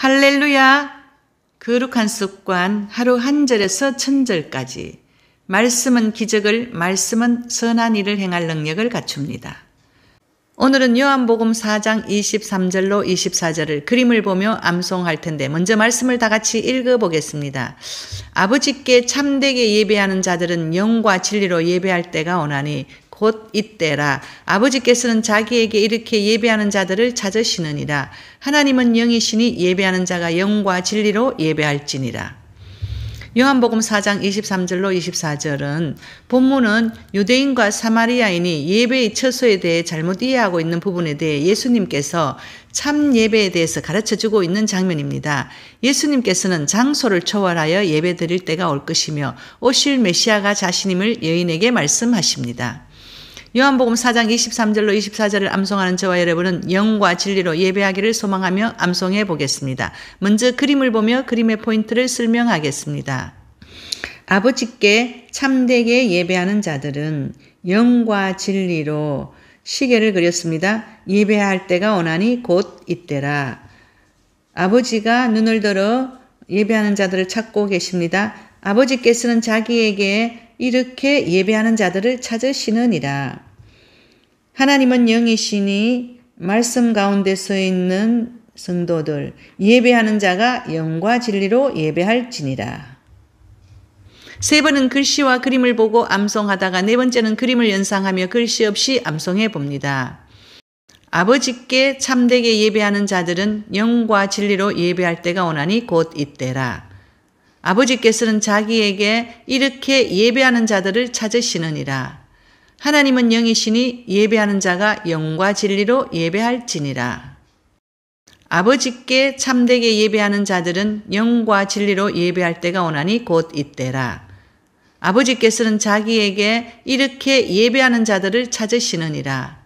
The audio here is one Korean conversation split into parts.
할렐루야! 거룩한 습관 하루 한 절에서 천절까지. 말씀은 기적을, 말씀은 선한 일을 행할 능력을 갖춥니다. 오늘은 요한복음 4장 23절로 24절을 그림을 보며 암송할 텐데 먼저 말씀을 다 같이 읽어보겠습니다. 아버지께 참되게 예배하는 자들은 영과 진리로 예배할 때가 오나니 곧 이때라. 아버지께서는 자기에게 이렇게 예배하는 자들을 찾으시느니라. 하나님은 영이시니 예배하는 자가 영과 진리로 예배할지니라. 요한복음 4장 23절로 24절은 본문은 유대인과 사마리아인이 예배의 처소에 대해 잘못 이해하고 있는 부분에 대해 예수님께서 참 예배에 대해서 가르쳐주고 있는 장면입니다. 예수님께서는 장소를 초월하여 예배 드릴 때가 올 것이며 오실 메시아가 자신임을 여인에게 말씀하십니다. 요한복음 4장 23절로 24절을 암송하는 저와 여러분은 영과 진리로 예배하기를 소망하며 암송해 보겠습니다. 먼저 그림을 보며 그림의 포인트를 설명하겠습니다. 아버지께 참되게 예배하는 자들은 영과 진리로 시계를 그렸습니다. 예배할 때가 오나니 곧 이때라. 아버지가 눈을 들어 예배하는 자들을 찾고 계십니다. 아버지께서는 자기에게 이렇게 예배하는 자들을 찾으시느니라. 하나님은 영이시니 말씀 가운데 서 있는 성도들, 예배하는 자가 영과 진리로 예배할지니라. 세 번은 글씨와 그림을 보고 암송하다가 네 번째는 그림을 연상하며 글씨 없이 암송해 봅니다. 아버지께 참되게 예배하는 자들은 영과 진리로 예배할 때가 오나니 곧 이때라. 아버지께서는 자기에게 이렇게 예배하는 자들을 찾으시느니라. 하나님은 영이시니 예배하는 자가 영과 진리로 예배할지니라. 아버지께 참되게 예배하는 자들은 영과 진리로 예배할 때가 오나니 곧 이때라. 아버지께서는 자기에게 이렇게 예배하는 자들을 찾으시느니라.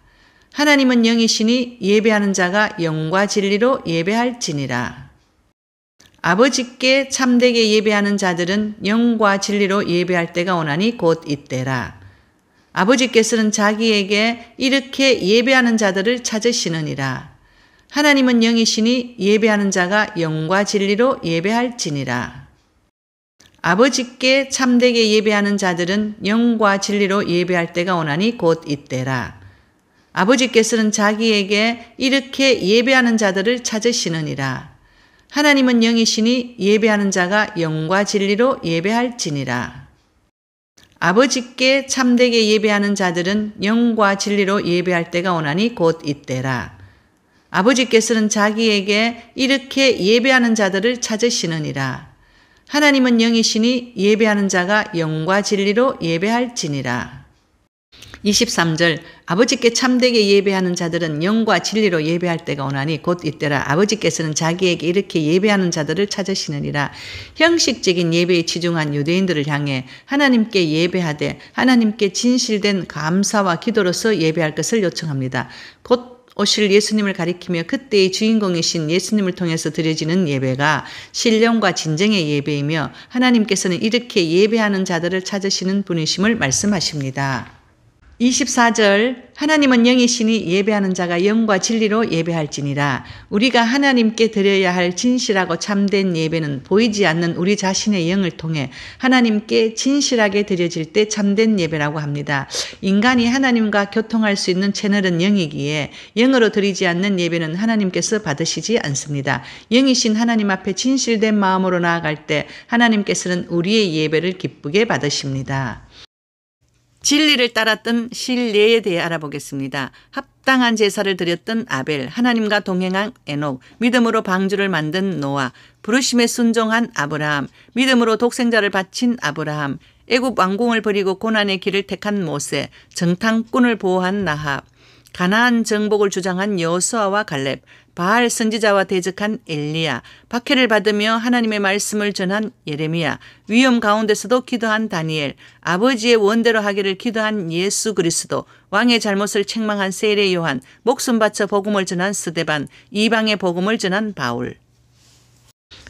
하나님은 영이시니 예배하는 자가 영과 진리로 예배할지니라. 아버지께 참되게 예배하는 자들은 영과 진리로 예배할 때가 오나니 곧 이때라. 아버지께서는 자기에게 이렇게 예배하는 자들을 찾으시느니라. 하나님은 영이시니 예배하는 자가 영과 진리로 예배할지니라. 아버지께 참되게 예배하는 자들은 영과 진리로 예배할 때가 오나니 곧 이때라. 아버지께서는 자기에게 이렇게 예배하는 자들을 찾으시느니라. 하나님은 영이시니 예배하는 자가 영과 진리로 예배할지니라. 아버지께 참되게 예배하는 자들은 영과 진리로 예배할 때가 오나니 곧 이때라. 아버지께서는 자기에게 이렇게 예배하는 자들을 찾으시느니라. 하나님은 영이시니 예배하는 자가 영과 진리로 예배할지니라. 23절 아버지께 참되게 예배하는 자들은 영과 진리로 예배할 때가 오나니 곧 이때라. 아버지께서는 자기에게 이렇게 예배하는 자들을 찾으시느니라. 형식적인 예배에 치중한 유대인들을 향해 하나님께 예배하되 하나님께 진실된 감사와 기도로서 예배할 것을 요청합니다. 곧 오실 예수님을 가리키며 그때의 주인공이신 예수님을 통해서 드려지는 예배가 신령과 진정의 예배이며 하나님께서는 이렇게 예배하는 자들을 찾으시는 분이심을 말씀하십니다. 24절 하나님은 영이시니 예배하는 자가 영과 진리로 예배할지니라. 우리가 하나님께 드려야 할 진실하고 참된 예배는 보이지 않는 우리 자신의 영을 통해 하나님께 진실하게 드려질 때 참된 예배라고 합니다. 인간이 하나님과 교통할 수 있는 채널은 영이기에 영으로 드리지 않는 예배는 하나님께서 받으시지 않습니다. 영이신 하나님 앞에 진실된 마음으로 나아갈 때 하나님께서는 우리의 예배를 기쁘게 받으십니다. 진리를 따랐던 신뢰에 대해 알아보겠습니다. 합당한 제사를 드렸던 아벨, 하나님과 동행한 에녹, 믿음으로 방주를 만든 노아, 부르심에 순종한 아브라함, 믿음으로 독생자를 바친 아브라함, 애굽 왕궁을 버리고 고난의 길을 택한 모세, 정탐꾼을 보호한 나합, 가나안 정복을 주장한 여호수아와 갈렙, 바알 선지자와 대적한 엘리야, 박해를 받으며 하나님의 말씀을 전한 예레미야, 위험 가운데서도 기도한 다니엘, 아버지의 원대로 하기를 기도한 예수 그리스도, 왕의 잘못을 책망한 세례 요한, 목숨 바쳐 복음을 전한 스데반, 이방의 복음을 전한 바울.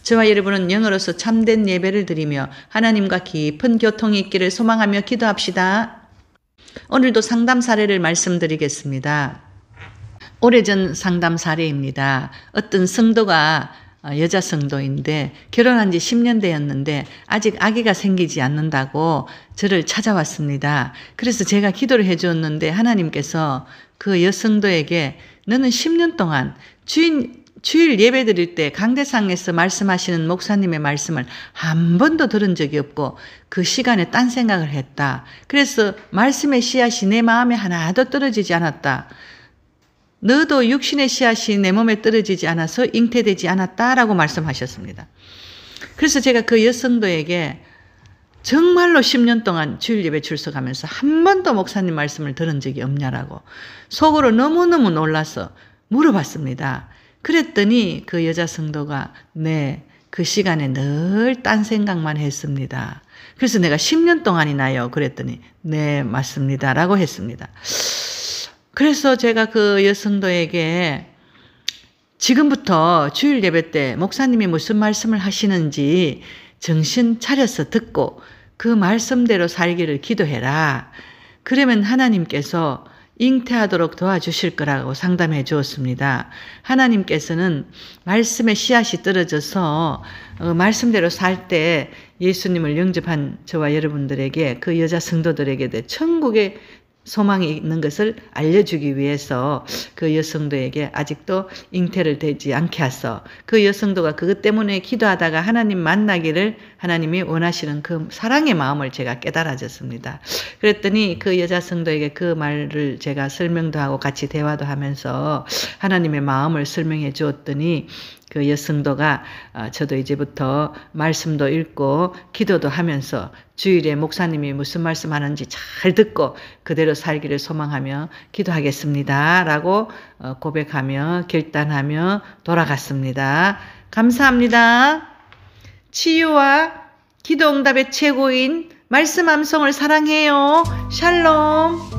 저와 여러분은 영으로서 참된 예배를 드리며 하나님과 깊은 교통이 있기를 소망하며 기도합시다. 오늘도 상담 사례를 말씀드리겠습니다. 오래전 상담 사례입니다. 어떤 성도가 여자 성도인데 결혼한 지 10년 되었는데 아직 아기가 생기지 않는다고 저를 찾아왔습니다. 그래서 제가 기도를 해주었는데 하나님께서 그 여성도에게 너는 10년 동안 주일 예배 드릴 때 강대상에서 말씀하시는 목사님의 말씀을 한 번도 들은 적이 없고 그 시간에 딴 생각을 했다. 그래서 말씀의 씨앗이 내 마음에 하나도 떨어지지 않았다. 너도 육신의 씨앗이 내 몸에 떨어지지 않아서 잉태되지 않았다라고 말씀하셨습니다. 그래서 제가 그 여성도에게 정말로 10년 동안 주일 예배 출석하면서 한 번도 목사님 말씀을 들은 적이 없냐라고 속으로 너무너무 놀라서 물어봤습니다. 그랬더니 그 여자 성도가 네, 그 시간에 늘 딴 생각만 했습니다. 그래서 내가 10년 동안이나요? 그랬더니 네, 맞습니다. 라고 했습니다. 그래서 제가 그 여성도에게 지금부터 주일 예배 때 목사님이 무슨 말씀을 하시는지 정신 차려서 듣고 그 말씀대로 살기를 기도해라. 그러면 하나님께서 잉태하도록 도와주실 거라고 상담해 주었습니다. 하나님께서는 말씀의 씨앗이 떨어져서 말씀대로 살 때 예수님을 영접한 저와 여러분들에게 그 여자 성도들에게 천국의 소망이 있는 것을 알려주기 위해서 그 여성도에게 아직도 잉태를 되지 않게 하소. 그 여성도가 그것 때문에 기도하다가 하나님 만나기를 하나님이 원하시는 그 사랑의 마음을 제가 깨달아졌습니다. 그랬더니 그 여자 성도에게 그 말을 제가 설명도 하고 같이 대화도 하면서 하나님의 마음을 설명해 주었더니 그 여성도가 저도 이제부터 말씀도 읽고 기도도 하면서 주일에 목사님이 무슨 말씀하는지 잘 듣고 그대로 살기를 소망하며 기도하겠습니다. 라고 고백하며 결단하며 돌아갔습니다. 감사합니다. 치유와 기도 응답의 최고인 말씀 암송을 사랑해요. 샬롬.